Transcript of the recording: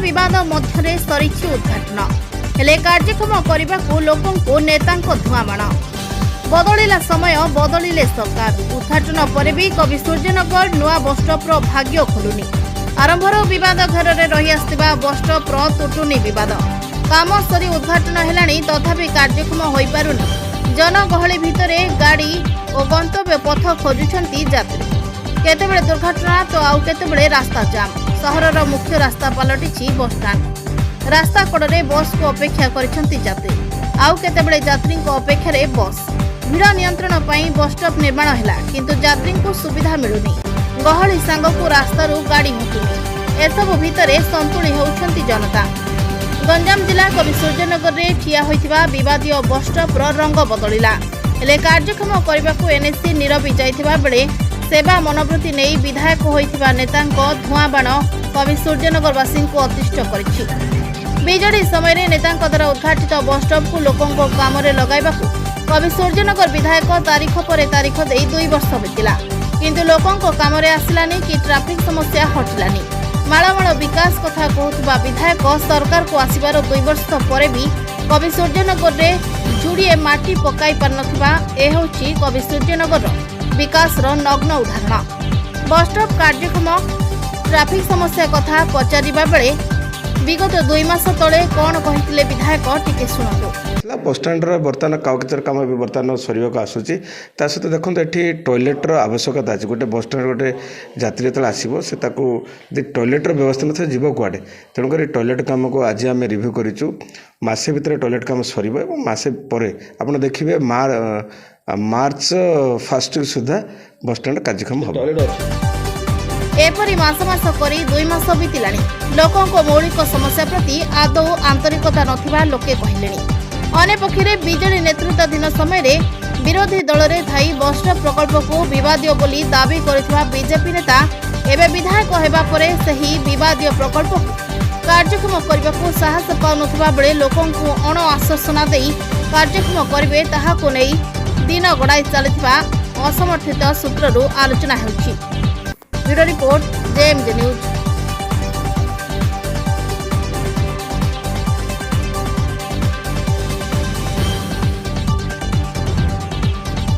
विवाद मध्य सरिछि उद्घाटन हेले कार्यक्रम करने को लोकों नेता धुआमाण बदलिला समय बदलिले सरकार उद्घाटन पर भी कवि सूर्यनगर नुआ बसस्टॉपर भाग्य खोलुनी आरंभर विवाद घर में रही आसथिबा बसस्टॉपर तुटुनी विवाद काम सरी उद्घाटन हेलानी तथापि कार्यक्रम होई पारुनी जनगहली भितरे गाड़ी और गंतव्य पथ खोजुछंती यात्री केतेबेले दुर्घटना तो आउ केतेबेले रास्ता जाम सहरर मुख्य रास्ता पलटिछि बसस्टाण्ड रास्ता कड़े बस को अपेक्षा करिसंती यात्री आउ केतेबेले यात्री को अपेक्षा रे बस भीड़ नियंत्रण पर बसस्टॉप निर्माण है किंतु यात्री को सुविधा मिलुनी गहली सांगकु रास्तारू गाड़ी हटुनी एसबु भितर संतुली होउछंती जनता। गंजाम जिला कवि सूर्यनगर में ठिया होइतिबा विवादीय बसस्टॉपर रंग बदलिला हेले कार्यक्रम करने को एनएससी नीरवी जाइतिबा बेले सेवा मनोवृत्ति नहीं विधायक होइतिबा नेतांको धुआं बाण कवि सूर्यनगरवासी को अतिष्ठ करिछि। बिजेडी समय नेतांको द्वारा उद्घाटित बसस्टॉप को लोकों काम में लगाइबाकू कवि सूर्यनगर विधायक तारीख पर तारीख दे 2 वर्ष बीतला किंतु लोकों काम में आसलानी कि ट्राफिक समस्या हटिलानी मालमाल विकास कथा कहूथबा विधायक सरकार को आसिबार 2 वर्ष पर भी कवि सूर्यनगर में जुड़िए माटी पकाई पारनथिबा ए होछि कवि सूर्यनगर विकास नग्न उदाहरण। बसस्टॉप कार्यक्रम ट्राफिक समस्या कथा पचारिबा बेले विगत 2 मास तले कौन कहिथिले विधायक टिके सुनतु। बसस्टाण्ड बर्तमान कागजर कम भी बर्तमान सर आसूसी सहित देखो ये टॉयलेट्र आवश्यकता अच्छे गोटे बसस्टाण्ड गोटे यात्री जो आसो से टॉयलेट्र व्यवस्था न जीव कुआडे तेणुक टॉयलेट कम को आज आम रिव्यू करूँ मसे भितर टॉयलेट कम सर मसे पर आप देखिए मार्च 1 सुधा बसस्टाण्ड कार्यक्रम हम एपरी मास करी 2 मास बीतलानी लोकों मौलिक समस्या प्रति आदौ आंतरिकता नथिबा लोके कहलेनी। अन्यपक्षे बीजेडी नेतृत्वाधीन समय विरोधी दल में थाई बसस्टॉप प्रकल्प को विवादीय बोली दाबी करथिबा बीजेपी नेता एवं विधायक होगा पर सही विवादीय प्रकल्प कार्यक्रम करने को साहस पाउनथिबा बेले लोकों अण आश्वासना देई कार्यक्रम करिवे ताहाको नै दिन गड़ाई चलिथिबा असमर्थित सूत्ररू आलोचना हेउछि। Bureau report JMJ news.